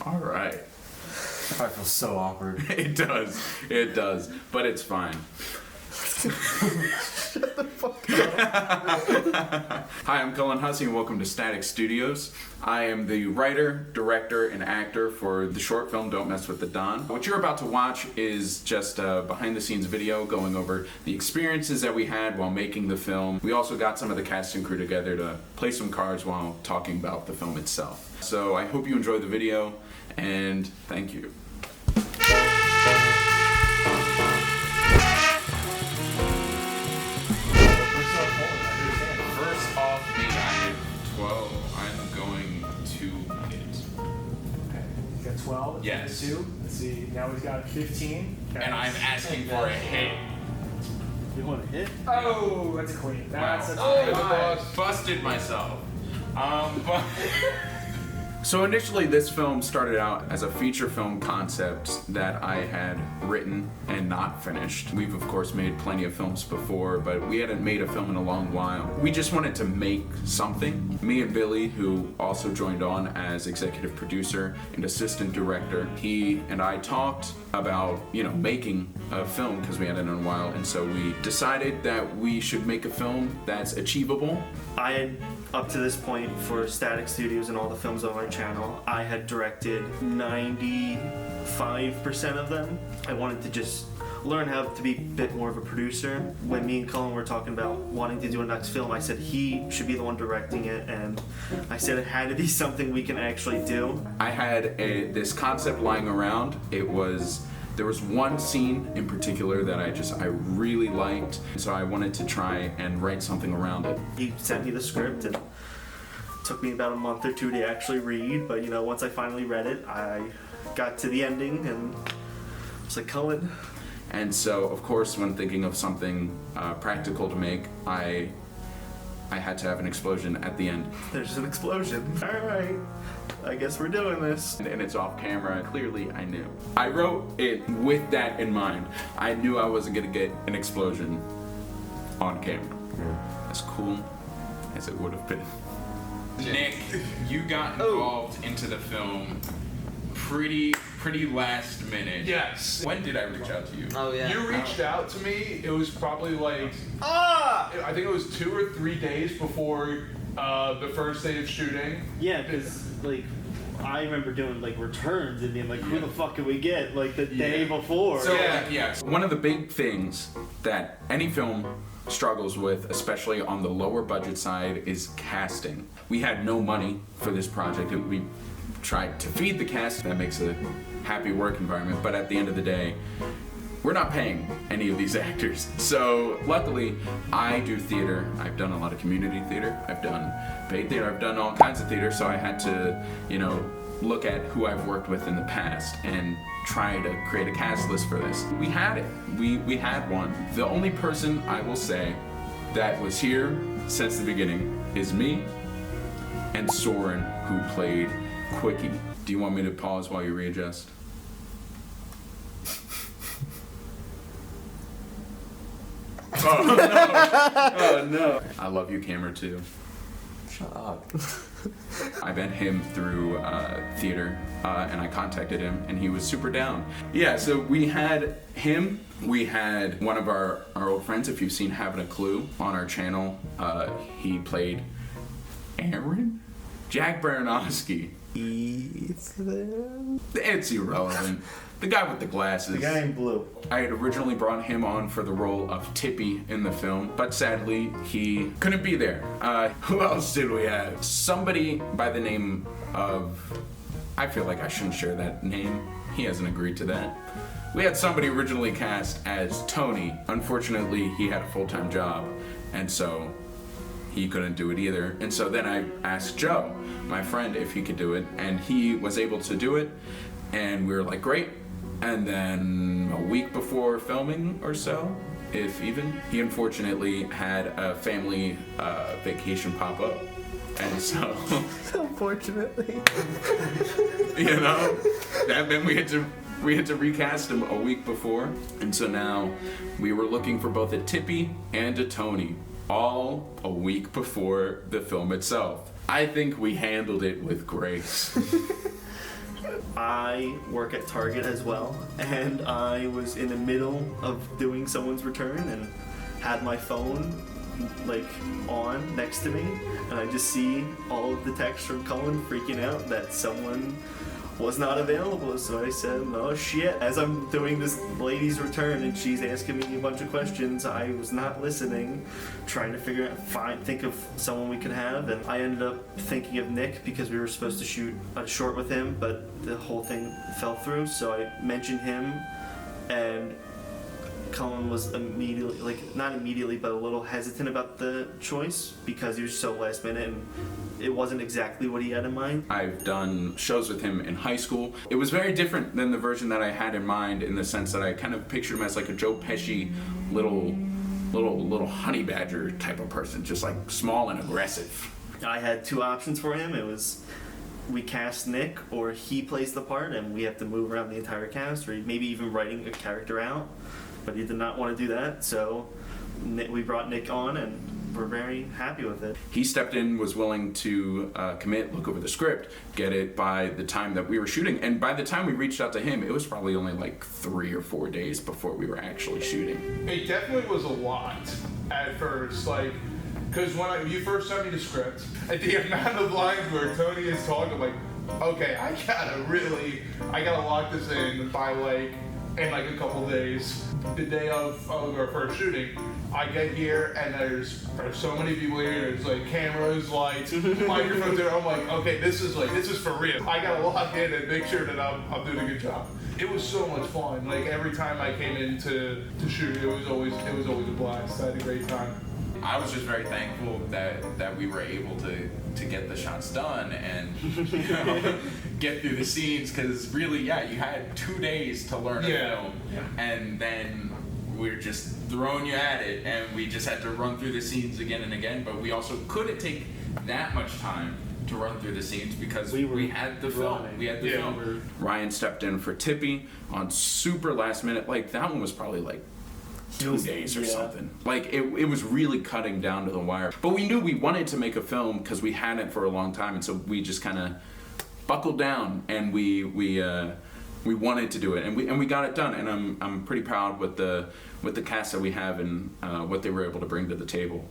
All right. I feel so awkward. It does, but it's fine. Shut the fuck up. Hi, I'm Cullen Hussey and welcome to Static Studios. I am the writer, director, and actor for the short film Don't Mess with the Don. What you're about to watch is just a behind-the-scenes video going over the experiences that we had while making the film. We also got some of the cast and crew together to play some cards while talking about the film itself. So I hope you enjoy the video, and thank you. First off, me, I am 12. I'm going to hit. Okay, he's got 12. Yes. 2. Let's see. Now he's got 15. Okay. And I'm asking for a hit. You want to hit? Oh, that's a queen. That's a Busted myself. But so initially this film started out as a feature film concept that I had written and not finished. We've of course made plenty of films before, but we hadn't made a film in a long while. We just wanted to make something. Me and Billy, who also joined on as executive producer and assistant director, he and I talked about, making a film because we hadn't in a while, and so we decided that we should make a film that's achievable. I had, up to this point, for Static Studios and all the films on our channel, I had directed 95% of them. I wanted to just learn how to be a bit more of a producer. When me and Cullen were talking about wanting to do a next film, I said he should be the one directing it, and I said it had to be something we can actually do. I had this concept lying around. There was one scene in particular that I really liked, so I wanted to try and write something around it. He sent me the script, and it took me about a month or two to actually read, but once I finally read it, I got to the ending and I was like, Cullen. And so, of course, when thinking of something practical to make, I had to have an explosion at the end. There's an explosion. All right, I guess we're doing this. And it's off camera. Clearly, I knew. I wrote it with that in mind. I knew I wasn't gonna get an explosion on camera. As cool as it would have been. Nick, you got involved into the film pretty last minute. Yes. When did I reach out to you? Oh yeah. You reached out to me. It was probably like I think it was 2 or 3 days before the first day of shooting. Yeah, because I remember doing returns and being like, who the fuck can we get the day before? So, Yeah. One of the big things that any film struggles with, especially on the lower budget side, is casting. We had no money for this project. We tried to feed the cast. That makes a happy work environment, but at the end of the day, we're not paying any of these actors. So luckily, I do theater. I've done a lot of community theater. I've done paid theater. I've done all kinds of theater. So I had to, look at who I've worked with in the past and try to create a cast list for this. We had it. We had one. The only person I will say that was here since the beginning is me and Soren, who played Quickie. Do you want me to pause while you readjust? Oh no! Oh no! I love you, camera too. Shut up. I met him through theater, and I contacted him, and he was super down. Yeah, so we had him. We had one of our old friends, if you've seen Having a Clue on our channel. He played Aaron? Jack Baranowski. Ethan? It's irrelevant. The guy with the glasses. The guy in blue. I had originally brought him on for the role of Tippy in the film, but sadly, he couldn't be there. Who else did we have? Somebody by the name of... I feel like I shouldn't share that name. He hasn't agreed to that. We had somebody originally cast as Tony. Unfortunately, he had a full-time job, and so he couldn't do it either. And so then I asked Joe, my friend, if he could do it, and he was able to do it, and we were like, great. And then a week before filming or so, if even, he unfortunately had a family vacation pop up. And so, Unfortunately. that meant we had to recast him a week before. And so now we were looking for both a Tippy and a Tony, all a week before the film itself. I think we handled it with grace. I work at Target as well, and I was in the middle of doing someone's return and had my phone like on next to me, and I just see all of the texts from Cullen freaking out that someone was not available. So I said, oh shit. As I'm doing this lady's return and she's asking me a bunch of questions, I was not listening, trying to figure out, think of someone we could have. And I ended up thinking of Nick because we were supposed to shoot a short with him, but the whole thing fell through. So I mentioned him, and Cullen was immediately, like, not immediately, but a little hesitant about the choice because he was so last minute and it wasn't exactly what he had in mind. I've done shows with him in high school. It was very different than the version that I had in mind, in the sense that I kind of pictured him as like a Joe Pesci little honey badger type of person, just like small and aggressive. I had two options for him. It was we cast Nick, or he plays the part and we have to move around the entire cast, or maybe even writing a character out. But he did not want to do that, so we brought Nick on, and we're very happy with it. He stepped in, was willing to commit, look over the script, get it by the time that we were shooting. And by the time we reached out to him, it was probably only like 3 or 4 days before we were actually shooting. It definitely was a lot at first, like, because when you first sent me the script, at the amount of lines where Tony is talking, I'm like, okay, I gotta lock this in by in like a couple days. The day of our first shooting, I get here and there's so many people here. There's like cameras, lights, microphones. I'm like, okay, this is for real. I gotta lock in and make sure that I'm doing a good job. It was so much fun. Like every time I came in to shoot, it was always a blast. I had a great time. I was just very thankful that we were able to get the shots done and get through the scenes, because really, you had 2 days to learn a film, and then we're just throwing you at it, and we just had to run through the scenes again and again. But we also couldn't take that much time to run through the scenes because we had the film. We had the film. Ryan stepped in for Tippy on super last minute. Like that one was probably like 2 days or something. Like it was really cutting down to the wire. But we knew we wanted to make a film because we hadn't for a long time, and so we just kind of buckled down and we wanted to do it, and we got it done. And I'm pretty proud with the cast that we have and what they were able to bring to the table.